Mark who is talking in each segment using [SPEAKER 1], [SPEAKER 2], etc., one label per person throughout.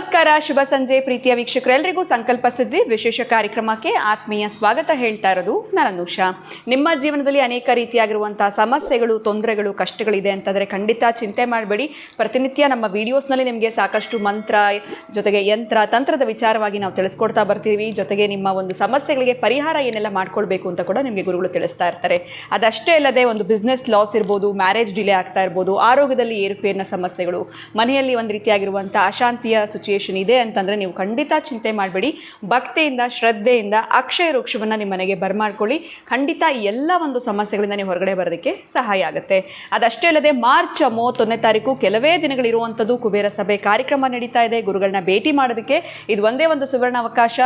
[SPEAKER 1] ನಮಸ್ಕಾರ, ಶುಭ ಸಂಜೆ ಪ್ರೀತಿಯ ವೀಕ್ಷಕರೆಲ್ಲರಿಗೂ ಸಂಕಲ್ಪ ಸಿದ್ಧಿ ವಿಶೇಷ ಕಾರ್ಯಕ್ರಮಕ್ಕೆ ಆತ್ಮೀಯ ಸ್ವಾಗತ ಹೇಳ್ತಾ ಇರೋದು ನಾನು ಅನುಷಾ. ನಿಮ್ಮ ಜೀವನದಲ್ಲಿ ಅನೇಕ ರೀತಿಯಾಗಿರುವಂತಹ ಸಮಸ್ಯೆಗಳು, ತೊಂದರೆಗಳು, ಕಷ್ಟಗಳಿದೆ ಅಂತಂದರೆ ಖಂಡಿತ ಚಿಂತೆ ಮಾಡಬೇಡಿ. ಪ್ರತಿನಿತ್ಯ ನಮ್ಮ ವಿಡಿಯೋಸ್ನಲ್ಲಿ ನಿಮಗೆ ಸಾಕಷ್ಟು ಮಂತ್ರ ಜೊತೆಗೆ ಯಂತ್ರ ತಂತ್ರದ ವಿಚಾರವಾಗಿ ನಾವು ತಿಳಿಸ್ಕೊಡ್ತಾ ಬರ್ತೀವಿ. ಜೊತೆಗೆ ನಿಮ್ಮ ಒಂದು ಸಮಸ್ಯೆಗಳಿಗೆ ಪರಿಹಾರ ಏನೆಲ್ಲ ಮಾಡ್ಕೊಳ್ಬೇಕು ಅಂತ ಕೂಡ ನಿಮಗೆ ಗುರುಗಳು ತಿಳಿಸ್ತಾ ಇರ್ತಾರೆ. ಅದಷ್ಟೇ ಅಲ್ಲದೆ ಒಂದು ಬಿಸ್ನೆಸ್ ಲಾಸ್ ಇರ್ಬೋದು, ಮ್ಯಾರೇಜ್ ಡಿಲೇ ಆಗ್ತಾ ಇರ್ಬೋದು, ಆರೋಗ್ಯದಲ್ಲಿ ಏರುಪೇರಿನ ಸಮಸ್ಯೆಗಳು, ಮನೆಯಲ್ಲಿ ಒಂದು ರೀತಿಯಾಗಿರುವಂಥ ಅಶಾಂತಿಯ ಸಿಚುಯೇಷನ್ ಇದೆ ಅಂತಂದರೆ ನೀವು ಖಂಡಿತ ಚಿಂತೆ ಮಾಡಬೇಡಿ. ಭಕ್ತಿಯಿಂದ, ಶ್ರದ್ಧೆಯಿಂದ ಅಕ್ಷಯ ವೃಕ್ಷವನ್ನು ನಿಮ್ಮ ಮನೆಗೆ ಬರಮಾಡ್ಕೊಳ್ಳಿ. ಖಂಡಿತ ಎಲ್ಲ ಒಂದು ಸಮಸ್ಯೆಗಳಿಂದ ನೀವು ಹೊರಗಡೆ ಬರೋದಕ್ಕೆ ಸಹಾಯ ಆಗುತ್ತೆ. ಅದಷ್ಟೇ ಅಲ್ಲದೆ ಮಾರ್ಚ್ 31ನೇ ತಾರೀಕು ಕೆಲವೇ ದಿನಗಳಿರುವಂಥದ್ದು ಕುಬೇರ ಸಭೆ ಕಾರ್ಯಕ್ರಮ ನಡೀತಾ ಇದೆ. ಗುರುಗಳನ್ನ ಭೇಟಿ ಮಾಡೋದಕ್ಕೆ ಇದು ಒಂದೇ ಒಂದು ಸುವರ್ಣ ಅವಕಾಶ.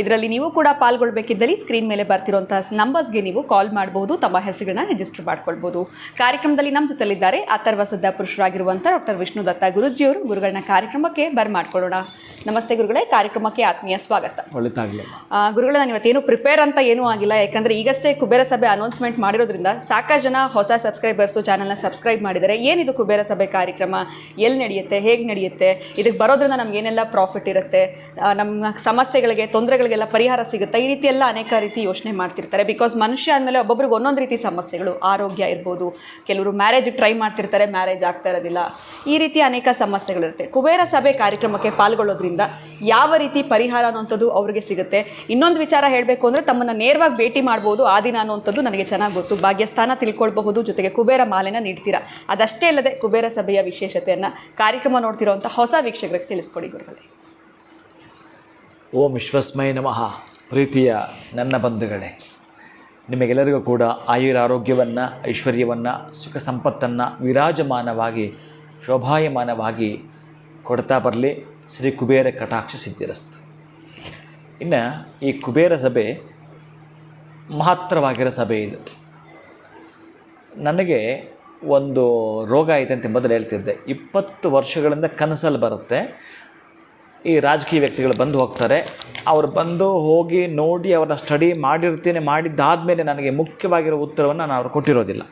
[SPEAKER 1] ಇದರಲ್ಲಿ ನೀವು ಕೂಡ ಪಾಲ್ಗೊಳ್ಬೇಕಿದ್ದಲ್ಲಿ ಸ್ಕ್ರೀನ್ ಮೇಲೆ ಬರ್ತಿರುವಂಥ ನಂಬರ್ಸ್ಗೆ ನೀವು ಕಾಲ್ ಮಾಡಬಹುದು, ತಮ್ಮ ಹೆಸರುಗಳನ್ನ ರಿಜಿಸ್ಟರ್ ಮಾಡ್ಕೊಳ್ಬೋದು. ಕಾರ್ಯಕ್ರಮದಲ್ಲಿ ನಮ್ಮ ಜೊತೆಲಿದ್ದಾರೆ ಅಥರ್ವ ಸಿದ್ಧ ಪುರುಷರಾಗಿರುವಂಥ ಡಾಕ್ಟರ್ ವಿಷ್ಣು ದತ್ತ ಗುರುಜಿಯವರು. ಗುರುಗಳನ್ನ ಕಾರ್ಯಕ್ರಮಕ್ಕೆ ಮಾಡ್ಕೊಳ್ಳೋಣ. ನಮಸ್ತೆ ಗುರುಗಳೇ, ಕಾರ್ಯಕ್ರಮಕ್ಕೆ ಆತ್ಮೀಯ ಸ್ವಾಗತ.
[SPEAKER 2] ಒಳ್ಳೆದಾಗಲಿ
[SPEAKER 1] ಗುರುಗಳೇ, ನಾನು ಇವತ್ತೇನು ಪ್ರಿಪೇರ್ ಅಂತ ಏನೂ ಆಗಿಲ್ಲ, ಯಾಕಂದರೆ ಈಗಷ್ಟೇ ಕುಬೇರ ಸಭೆ ಅನೌನ್ಸ್ಮೆಂಟ್ ಮಾಡಿರೋದ್ರಿಂದ ಸಾಕಷ್ಟು ಜನ ಹೊಸ ಸಬ್ಸ್ಕ್ರೈಬರ್ಸು ಚಾನಲ್ನ ಸಬ್ಸ್ಕ್ರೈಬ್ ಮಾಡಿದ್ದಾರೆ. ಏನಿದು ಕುಬೇರ ಸಭೆ ಕಾರ್ಯಕ್ರಮ, ಎಲ್ಲಿ ನಡೆಯುತ್ತೆ, ಹೇಗೆ ನಡೆಯುತ್ತೆ, ಇದಕ್ಕೆ ಬರೋದ್ರಿಂದ ನಮ್ಗೆ ಏನೆಲ್ಲ ಪ್ರಾಫಿಟ್ ಇರುತ್ತೆ, ನಮ್ಮ ಸಮಸ್ಯೆಗಳಿಗೆ, ತೊಂದರೆಗಳಿಗೆಲ್ಲ ಪರಿಹಾರ ಸಿಗುತ್ತೆ, ಈ ರೀತಿ ಎಲ್ಲ ಅನೇಕ ರೀತಿ ಯೋಚನೆ ಮಾಡ್ತಿರ್ತಾರೆ. ಬಿಕಾಸ್ ಮನುಷ್ಯ ಅಂದಮೇಲೆ ಒಬ್ಬೊಬ್ರಿಗೆ ಒಂದೊಂದು ರೀತಿ ಸಮಸ್ಯೆಗಳು, ಆರೋಗ್ಯ ಇರ್ಬೋದು, ಕೆಲವರು ಮ್ಯಾರೇಜಿಗೆ ಟ್ರೈ ಮಾಡ್ತಿರ್ತಾರೆ, ಮ್ಯಾರೇಜ್ ಆಗ್ತಾ ಇರೋದಿಲ್ಲ, ಈ ರೀತಿ ಅನೇಕ ಸಮಸ್ಯೆಗಳಿರುತ್ತೆ. ಕುಬೇರ ಸಭೆ ಕಾರ್ಯಕ್ರಮಕ್ಕೆ ಪಾಲ್ಗೊಳ್ಳೋದ್ರಿಂದ ಯಾವ ರೀತಿ ಪರಿಹಾರ ಅನ್ನೋಂಥದ್ದು ಅವರಿಗೆ ಸಿಗುತ್ತೆ. ಇನ್ನೊಂದು ವಿಚಾರ ಹೇಳಬೇಕು ಅಂದರೆ ತಮ್ಮನ್ನು ನೇರವಾಗಿ ಭೇಟಿ ಮಾಡ್ಬೋದು. ಆ ದಿನ ಅನ್ನೋಂಥದ್ದು ನನಗೆ ಚೆನ್ನಾಗಿ ಗೊತ್ತು. ಭಾಗ್ಯಸ್ಥಾನ ತಿಳ್ಕೊಳ್ಬಹುದು, ಜೊತೆಗೆ ಕುಬೇರ ಮಾಲೆನ ನೀಡ್ತೀರಾ. ಅದಷ್ಟೇ ಅಲ್ಲದೆ ಕುಬೇರ ಸಭೆಯ ವಿಶೇಷತೆಯನ್ನು ಕಾರ್ಯಕ್ರಮ ನೋಡ್ತಿರೋಂಥ ಹೊಸ ವೀಕ್ಷಕರಿಗೆ ತಿಳಿಸ್ಕೊಡಿ ಗುರುಗಳೇ.
[SPEAKER 2] ಓಂ ವಿಶ್ವಸ್ಮೈ ನಮಃ. ಪ್ರೀತಿಯ ನನ್ನ ಬಂಧುಗಳೇ, ನಿಮಗೆಲ್ಲರಿಗೂ ಕೂಡ ಆಯುರಾರೋಗ್ಯವನ್ನು, ಐಶ್ವರ್ಯವನ್ನು, ಸುಖ ಸಂಪತ್ತನ್ನು ವಿರಾಜಮಾನವಾಗಿ, ಶೋಭಾಯಮಾನವಾಗಿ ಕೊಡ್ತಾ ಬರಲಿ. ಶ್ರೀ ಕುಬೇರ ಕಟಾಕ್ಷ ಸಿದ್ಧಿರಸ್ತು. ಇನ್ನು ಈ ಕುಬೇರ ಸಭೆ ಮಹತ್ತರವಾಗಿರೋ ಸಭೆ ಇದು. ನನಗೆ ಒಂದು ರೋಗ ಐತೆ ಅಂತ ಮೊದಲು ಹೇಳ್ತಿದ್ದೆ. 20 ವರ್ಷಗಳಿಂದ ಕನಸಲ್ಲಿ ಬರುತ್ತೆ. ಈ ರಾಜಕೀಯ ವ್ಯಕ್ತಿಗಳು ಬಂದು ಹೋಗ್ತಾರೆ. ಅವರು ಬಂದು ಹೋಗಿ ನೋಡಿ ಅವ್ರನ್ನ ಸ್ಟಡಿ ಮಾಡಿರ್ತೀನಿ. ಮಾಡಿದ್ದಾದಮೇಲೆ ನನಗೆ ಮುಖ್ಯವಾಗಿರೋ ಉತ್ತರವನ್ನು ನಾನು ಅವ್ರು ಕೊಟ್ಟಿರೋದಿಲ್ಲ.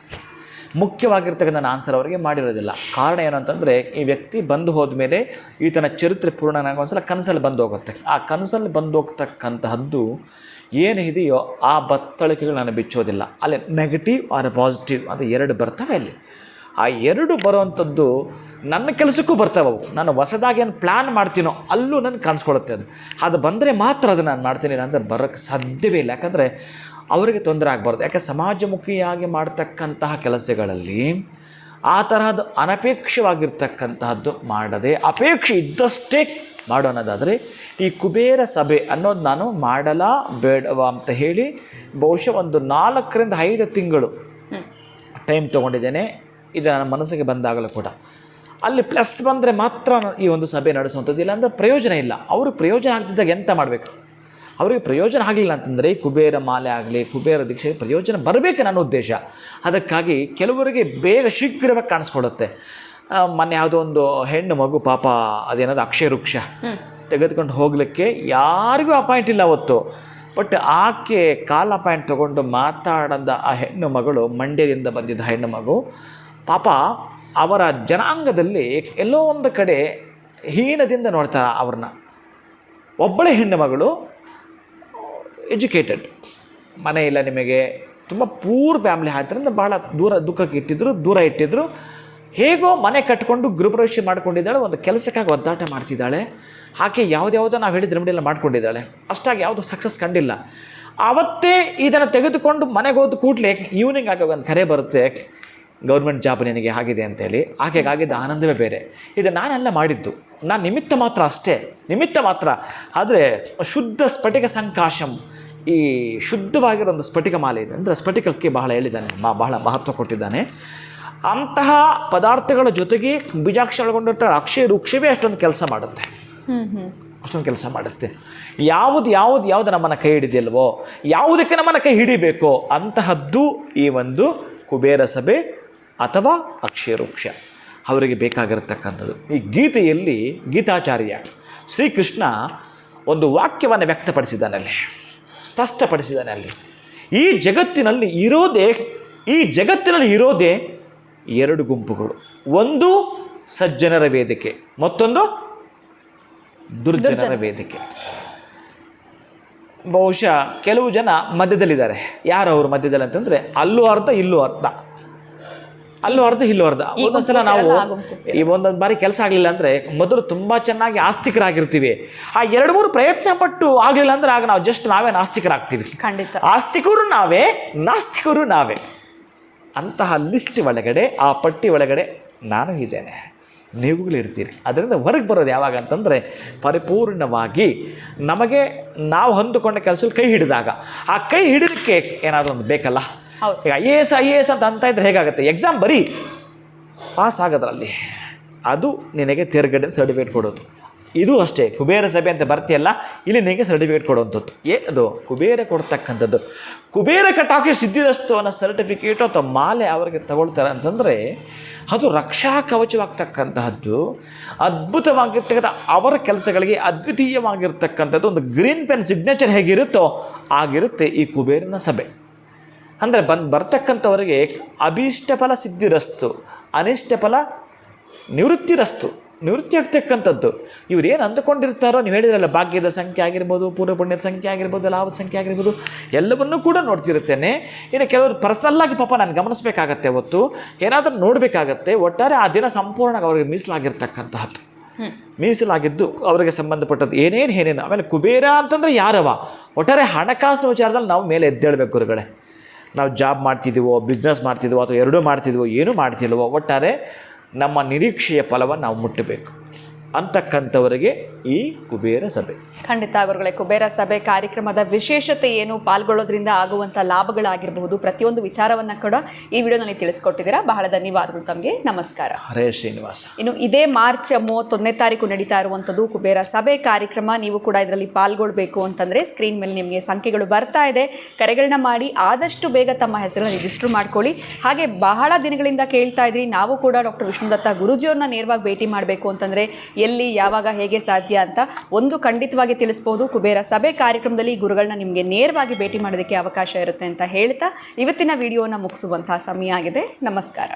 [SPEAKER 2] ಮುಖ್ಯವಾಗಿರ್ತಕ್ಕಂಥ ಆನ್ಸರ್ ಅವರಿಗೆ ಮಾಡಿರೋದಿಲ್ಲ. ಕಾರಣ ಏನಂತಂದರೆ, ಈ ವ್ಯಕ್ತಿ ಬಂದು ಹೋದ್ಮೇಲೆ ಈತನ ಚರಿತ್ರೆ ಪೂರ್ಣ ನನಗೆ ಒಂದ್ಸಲ ಕನಸಲ್ಲಿ ಬಂದು ಹೋಗುತ್ತೆ. ಆ ಕನಸಲ್ಲಿ ಬಂದು ಹೋಗ್ತಕ್ಕಂತಹದ್ದು ಏನಿದೆಯೋ ಆ ಬತ್ತಳಿಕೆಗಳು ನಾನು ಬಿಚ್ಚೋದಿಲ್ಲ. ಅಲ್ಲಿ ನೆಗೆಟಿವ್ ಆರ್ ಪಾಸಿಟಿವ್ ಅಂತ 2 ಬರ್ತವೆ. ಅಲ್ಲಿ ಆ 2 ಬರುವಂಥದ್ದು ನನ್ನ ಕೆಲಸಕ್ಕೂ ಬರ್ತವೆ. ಅವು ನಾನು ಹೊಸದಾಗಿ ಏನು ಪ್ಲ್ಯಾನ್ ಮಾಡ್ತೀನೋ ಅಲ್ಲೂ ನನಗೆ ಕಾಣಿಸ್ಕೊಳುತ್ತೆ. ಅದು ಬಂದರೆ ಮಾತ್ರ ಅದು ನಾನು ಮಾಡ್ತೀನಿ, ಅಂದರೆ ಬರೋಕ್ಕೆ ಸಾಧ್ಯವೇ ಇಲ್ಲ. ಯಾಕಂದರೆ ಅವರಿಗೆ ತೊಂದರೆ ಆಗಬಾರ್ದು. ಯಾಕೆ ಸಮಾಜಮುಖಿಯಾಗಿ ಮಾಡ್ತಕ್ಕಂತಹ ಕೆಲಸಗಳಲ್ಲಿ ಆ ತರಹದ ಅನಪೇಕ್ಷವಾಗಿರ್ತಕ್ಕಂತಹದ್ದು ಮಾಡದೆ ಅಪೇಕ್ಷೆ ಇದ್ದಷ್ಟೇ ಮಾಡೋಣದಾದರೆ ಈ ಕುಬೇರ ಸಭೆ ಅನ್ನೋದು ನಾನು ಮಾಡಲಾ ಬೇಡವ ಅಂತ ಹೇಳಿ ಬಹುಶಃ ಒಂದು 4 ರಿಂದ 5 ತಿಂಗಳು ಟೈಮ್ ತೊಗೊಂಡಿದ್ದೇನೆ. ಇದು ನನ್ನ ಮನಸ್ಸಿಗೆ ಬಂದಾಗಲೂ ಕೂಡ ಅಲ್ಲಿ ಪ್ಲಸ್ ಬಂದರೆ ಮಾತ್ರ ಈ ಒಂದು ಸಭೆ ನಡೆಸುವಂಥದ್ದು. ಇಲ್ಲ ಅಂದರೆ ಪ್ರಯೋಜನ ಇಲ್ಲ. ಅವರು ಪ್ರಯೋಜನ ಆಗ್ತಿದ್ದಾಗ ಎಂತ ಮಾಡಬೇಕು? ಅವರಿಗೆ ಪ್ರಯೋಜನ ಆಗಲಿಲ್ಲ ಅಂತಂದರೆ ಈ ಕುಬೇರ ಮಾಲೆ ಆಗಲಿ, ಕುಬೇರ ದೀಕ್ಷೆಗೆ ಪ್ರಯೋಜನ ಬರಬೇಕು ನನ್ನ ಉದ್ದೇಶ. ಅದಕ್ಕಾಗಿ ಕೆಲವರಿಗೆ ಬೇಗ ಶೀಘ್ರವಾಗಿ ಕಾಣಿಸ್ಕೊಳ್ಳುತ್ತೆ. ಮೊನ್ನೆ ಯಾವುದೋ ಒಂದು ಹೆಣ್ಣು ಮಗು ಪಾಪ, ಅದೇನಾದ್ರು ಅಕ್ಷಯ ವೃಕ್ಷ ತೆಗೆದುಕೊಂಡು ಹೋಗಲಿಕ್ಕೆ ಯಾರಿಗೂ ಅಪಾಯಿಂಟ್ ಇಲ್ಲ ಅವತ್ತು. ಬಟ್ ಆಕೆ ಕಾಲ್ ಅಪಾಯಿಂಟ್ ತೊಗೊಂಡು ಮಾತಾಡದ ಆ ಹೆಣ್ಣು ಮಗಳು, ಮಂಡ್ಯದಿಂದ ಬಂದಿದ್ದ ಹೆಣ್ಣು ಮಗು ಪಾಪ, ಅವರ ಜನಾಂಗದಲ್ಲಿ ಎಲ್ಲೋ ಒಂದು ಕಡೆ ಹೀನದಿಂದ ನೋಡ್ತಾರೆ ಅವ್ರನ್ನ. ಒಬ್ಬಳೇ ಹೆಣ್ಣು ಮಗಳು, ಎಜುಕೇಟೆಡ್, ಮನೆ ಇಲ್ಲ, ನಿಮಗೆ ತುಂಬ ಪೂರ್ ಫ್ಯಾಮಿಲಿ ಆದ್ದರಿಂದ ಭಾಳ ದುಃಖಕ್ಕೆ ದೂರ ಇಟ್ಟಿದ್ರು. ಹೇಗೋ ಮನೆ ಕಟ್ಕೊಂಡು ಗೃಹಪ್ರವೇಶ ಮಾಡ್ಕೊಂಡಿದ್ದಾಳೆ. ಒಂದು ಕೆಲಸಕ್ಕಾಗಿ ಒದ್ದಾಟ ಮಾಡ್ತಿದ್ದಾಳೆ. ಆಕೆ ಯಾವುದ್ಯಾವುದೋ ನಾವು ಹೇಳಿದ ರೆಮಿಡಿ ಎಲ್ಲ ಮಾಡ್ಕೊಂಡಿದ್ದಾಳೆ. ಅಷ್ಟಾಗಿ ಯಾವುದು ಸಕ್ಸಸ್ ಕಂಡಿಲ್ಲ. ಆವತ್ತೇ ಇದನ್ನು ತೆಗೆದುಕೊಂಡು ಮನೆಗೆ ಹೋದ ಕೂಡಲೇ ಈವ್ನಿಂಗ್ ಆಗಿ ಒಂದು ಕರೆ ಬರುತ್ತೆ, ಗೌರ್ಮೆಂಟ್ ಜಾಬ್ ನಿನಗೆ ಆಗಿದೆ ಅಂತೇಳಿ. ಆಕೆಗಾಗಿದ್ದ ಆನಂದವೇ ಬೇರೆ. ಇದು ನಾನೆಲ್ಲ ಮಾಡಿದ್ದು, ನಾನು ನಿಮಿತ್ತ ಮಾತ್ರ, ಅಷ್ಟೇ ನಿಮಿತ್ತ ಮಾತ್ರ. ಆದರೆ ಶುದ್ಧ ಸ್ಫಟಿಕ ಸಂಕಾಶಂ, ಈ ಶುದ್ಧವಾಗಿರೋ ಒಂದು ಸ್ಫಟಿಕ ಮಾಲೆ ಇದೆ. ಅಂದರೆ ಸ್ಫಟಿಕಕ್ಕೆ ಬಹಳ ಹೇಳಿದ್ದಾನೆ, ಬಹಳ ಮಹತ್ವ ಕೊಟ್ಟಿದ್ದಾನೆ. ಅಂತಹ ಪದಾರ್ಥಗಳ ಜೊತೆಗೆ ಬೀಜಾಕ್ಷರ ಒಳಗೊಂಡಿರ್ತಾರೆ ಅಕ್ಷಯ ವೃಕ್ಷವೇ ಅಷ್ಟೊಂದು ಕೆಲಸ ಮಾಡುತ್ತೆ. ಅಷ್ಟೊಂದು ಕೆಲಸ ಮಾಡುತ್ತೆ. ಯಾವುದು ನಮ್ಮನ್ನು ಕೈ ಹಿಡಿದಿಲ್ವೋ, ಯಾವುದಕ್ಕೆ ನಮ್ಮನ್ನು ಕೈ ಹಿಡಿಬೇಕೋ ಅಂತಹದ್ದು ಈ ಒಂದು ಕುಬೇರ ಸಭೆ ಅಥವಾ ಅಕ್ಷಯ ವೃಕ್ಷ ಅವರಿಗೆ ಬೇಕಾಗಿರತಕ್ಕಂಥದ್ದು. ಈ ಗೀತೆಯಲ್ಲಿ ಗೀತಾಚಾರ್ಯ ಶ್ರೀಕೃಷ್ಣ ಒಂದು ವಾಕ್ಯವನ್ನು ವ್ಯಕ್ತಪಡಿಸಿದ್ದಾನೆ, ಅಲ್ಲಿ ಸ್ಪಷ್ಟಪಡಿಸಿದ್ದಾನೆ. ಅಲ್ಲಿ ಈ ಜಗತ್ತಿನಲ್ಲಿ ಇರೋದೇ 2 ಗುಂಪುಗಳು. ಒಂದು ಸಜ್ಜನರ ವೇದಿಕೆ, ಮತ್ತೊಂದು ದುರ್ಜನರ ವೇದಿಕೆ. ಬಹುಶಃ ಕೆಲವು ಜನ ಮಧ್ಯದಲ್ಲಿದ್ದಾರೆ. ಯಾರು ಅವರು ಮಧ್ಯದಲ್ಲಿ ಅಂತಂದರೆ ಅಲ್ಲೂ ಅರ್ಧ ಇಲ್ಲೂ ಅರ್ಧ, ಅಲ್ಲೂ ಅರ್ಧ ಇಲ್ಲೂ ಅರ್ಧ. ಒಂದೊಂದ್ಸಲ ನಾವು ಈ ಒಂದೊಂದು ಬಾರಿ ಕೆಲಸ ಆಗಲಿಲ್ಲ ಅಂದರೆ ಮೊದಲು ತುಂಬ ಚೆನ್ನಾಗಿ ಆಸ್ತಿಕರಾಗಿರ್ತೀವಿ. ಆ 2-3 ಪ್ರಯತ್ನ ಪಟ್ಟು ಆಗಲಿಲ್ಲ ಅಂದರೆ ಆಗ ನಾವು ನಾವೇ ನಾಸ್ತಿಕರಾಗ್ತೀವಿ.
[SPEAKER 1] ಖಂಡಿತ
[SPEAKER 2] ಆಸ್ತಿಕರು ನಾವೇ, ನಾಸ್ತಿಕರು ನಾವೇ. ಅಂತಹ ಲಿಸ್ಟ್ ಒಳಗಡೆ, ಆ ಪಟ್ಟಿ ಒಳಗಡೆ ನಾನು ಇದ್ದೇನೆ, ನೀವುಗಳು ಇರ್ತೀರಿ. ಅದರಿಂದ ಹೊರಗೆ ಬರೋದು ಯಾವಾಗ ಅಂತಂದರೆ ಪರಿಪೂರ್ಣವಾಗಿ ನಮಗೆ ನಾವು ಹೊಂದಿಕೊಂಡ ಕೆಲಸದಲ್ಲಿ ಕೈ ಹಿಡಿದಾಗ, ಆ ಕೈ ಹಿಡಿದಕ್ಕೆ ಏನಾದರೂ ಒಂದು ಬೇಕಲ್ಲ. ಈಗ IAS ಅಂತ ಇದ್ರೆ ಹೇಗಾಗುತ್ತೆ? ಎಕ್ಸಾಮ್ ಬರೀ ಪಾಸ್ ಆಗೋದ್ರಲ್ಲಿ ಅದು ನಿನಗೆ ತೇರ್ಗಡೆ ಸರ್ಟಿಫಿಕೇಟ್ ಕೊಡೋದು. ಇದು ಅಷ್ಟೇ, ಕುಬೇರ ಸಭೆ ಅಂತ ಬರ್ತೀಯಲ್ಲ, ಇಲ್ಲಿ ನಿನಗೆ ಸರ್ಟಿಫಿಕೇಟ್ ಕೊಡುವಂಥದ್ದು. ಅದು ಕುಬೇರ ಕೊಡ್ತಕ್ಕಂಥದ್ದು. ಕುಬೇರ ಕಟಾಕಿ ಸಿದ್ಧಿರಸ್ತು ಅನ್ನೋ ಸರ್ಟಿಫಿಕೇಟು ಅಥವಾ ಮಾಲೆ ಅವರಿಗೆ ತಗೊಳ್ತಾರೆ ಅಂತಂದರೆ ಅದು ರಕ್ಷಾ ಕವಚವಾಗ್ತಕ್ಕಂತಹದ್ದು. ಅದ್ಭುತವಾಗಿರ್ತಕ್ಕಂಥ ಅವರ ಕೆಲಸಗಳಿಗೆ ಅದ್ವಿತೀಯವಾಗಿರ್ತಕ್ಕಂಥದ್ದು ಒಂದು ಗ್ರೀನ್ ಪೆನ್ ಸಿಗ್ನೇಚರ್ ಹೇಗಿರುತ್ತೋ ಆಗಿರುತ್ತೆ ಈ ಕುಬೇರನ ಸಭೆ. ಅಂದರೆ ಬರ್ತಕ್ಕಂಥವರಿಗೆ ಅಭೀಷ್ಟ ಫಲ ಸಿದ್ಧಿರಸ್ತು, ಅನಿಷ್ಟ ಫಲ ನಿವೃತ್ತಿರಸ್ತು, ನಿವೃತ್ತಿ ಆಗ್ತಕ್ಕಂಥದ್ದು. ಇವ್ರು ಏನು ಅಂದುಕೊಂಡಿರ್ತಾರೋ, ನೀವು ಹೇಳಿದ್ರಲ್ಲ, ಭಾಗ್ಯದ ಸಂಖ್ಯೆ ಆಗಿರ್ಬೋದು, ಪೂರ್ವ ಪುಣ್ಯದ ಸಂಖ್ಯೆ ಆಗಿರ್ಬೋದು, ಲಾಭದ ಸಂಖ್ಯೆ ಆಗಿರ್ಬೋದು, ಎಲ್ಲವನ್ನೂ ಕೂಡ ನೋಡ್ತಿರುತ್ತೇನೆ. ಇನ್ನು ಕೆಲವರು ಪರ್ಸ್ನಲ್ಲಾಗಿ ಪಾಪ ನಾನು ಗಮನಿಸಬೇಕಾಗತ್ತೆ, ಹೊತ್ತು ಏನಾದರೂ ನೋಡಬೇಕಾಗತ್ತೆ. ಒಟ್ಟಾರೆ ಆ ದಿನ ಸಂಪೂರ್ಣ ಅವರಿಗೆ ಮೀಸಲಾಗಿರ್ತಕ್ಕಂತಹದ್ದು, ಮೀಸಲಾಗಿದ್ದು ಅವರಿಗೆ ಸಂಬಂಧಪಟ್ಟದ್ದು ಏನೇನು. ಆಮೇಲೆ ಕುಬೇರ ಅಂತಂದರೆ ಯಾರವ? ಒಟ್ಟಾರೆ ಹಣಕಾಸಿನ ವಿಚಾರದಲ್ಲಿ ನಾವು ಮೇಲೆ ಎದ್ದೇಳಬೇಕು ಗುರುಗಳೇ. ನಾವು ಜಾಬ್ ಮಾಡ್ತಿದ್ದೀವೋ, ಬಿಸ್ನೆಸ್ ಮಾಡ್ತಿದ್ದೀವೋ, ಅಥವಾ ಎರಡೂ ಮಾಡ್ತಿದ್ದೀವೋ, ಏನೂ ಮಾಡ್ತಿಲ್ವೋ, ಒಟ್ಟಾರೆ ನಮ್ಮ ನಿರೀಕ್ಷೆಯ ಫಲವನ್ನು ನಾವು ಮುಟ್ಟಬೇಕು ಅಂತಕ್ಕಂಥವರಿಗೆ ಈ ಕುಬೇರ ಸಭೆ.
[SPEAKER 1] ಖಂಡಿತ ಗುರುಗಳೇ, ಕುಬೇರ ಸಭೆ ಕಾರ್ಯಕ್ರಮದ ವಿಶೇಷತೆ ಏನು, ಪಾಲ್ಗೊಳ್ಳೋದ್ರಿಂದ ಆಗುವಂಥ ಲಾಭಗಳಾಗಿರಬಹುದು, ಪ್ರತಿಯೊಂದು ವಿಚಾರವನ್ನು ಕೂಡ ಈ ವಿಡಿಯೋನಲ್ಲಿ ತಿಳಿಸ್ಕೊಟ್ಟಿದ್ದೀರಾ. ಬಹಳ ಧನ್ಯವಾದಗಳು ತಮಗೆ. ನಮಸ್ಕಾರ.
[SPEAKER 2] ಹರೇ ಶ್ರೀನಿವಾಸ.
[SPEAKER 1] ಇನ್ನು ಇದೇ ಮಾರ್ಚ್ 31ನೇ ತಾರೀಕು ನಡೀತಾ ಇರುವಂಥದ್ದು ಕುಬೇರ ಸಭೆ ಕಾರ್ಯಕ್ರಮ. ನೀವು ಕೂಡ ಇದರಲ್ಲಿ ಪಾಲ್ಗೊಳ್ಬೇಕು ಅಂತಂದರೆ ಸ್ಕ್ರೀನ್ ಮೇಲೆ ನಿಮಗೆ ಸಂಖ್ಯೆಗಳು ಬರ್ತಾ ಇದೆ, ಕರೆಗಳನ್ನ ಮಾಡಿ ಆದಷ್ಟು ಬೇಗ ತಮ್ಮ ಹೆಸರನ್ನು ರಿಜಿಸ್ಟರ್ ಮಾಡ್ಕೊಳ್ಳಿ. ಹಾಗೆ ಬಹಳ ದಿನಗಳಿಂದ ಕೇಳ್ತಾ ಇದ್ರಿ, ನಾವು ಕೂಡ ಡಾಕ್ಟರ್ ವಿಷ್ಣುದತ್ತ ಗುರೂಜಿಯವ್ರನ್ನ ನೇರವಾಗಿ ಭೇಟಿ ಮಾಡಬೇಕು ಅಂತಂದರೆ ಎಲ್ಲಿ, ಯಾವಾಗ, ಹೇಗೆ ಸಾಧ್ಯ ಅಂತ ಒಂದು ಖಂಡಿತವಾಗಿ ತಿಳಿಸ್ಬೋದು. ಕುಬೇರ ಸಭೆ ಕಾರ್ಯಕ್ರಮದಲ್ಲಿ ಗುರುಗಳನ್ನ ನಿಮಗೆ ನೇರವಾಗಿ ಭೇಟಿ ಮಾಡೋದಕ್ಕೆ ಅವಕಾಶ ಇರುತ್ತೆ ಅಂತ ಹೇಳ್ತಾ ಇವತ್ತಿನ ವಿಡಿಯೋನ ಮುಗಿಸುವಂತಹ ಸಮಯ ಆಗಿದೆ. ನಮಸ್ಕಾರ.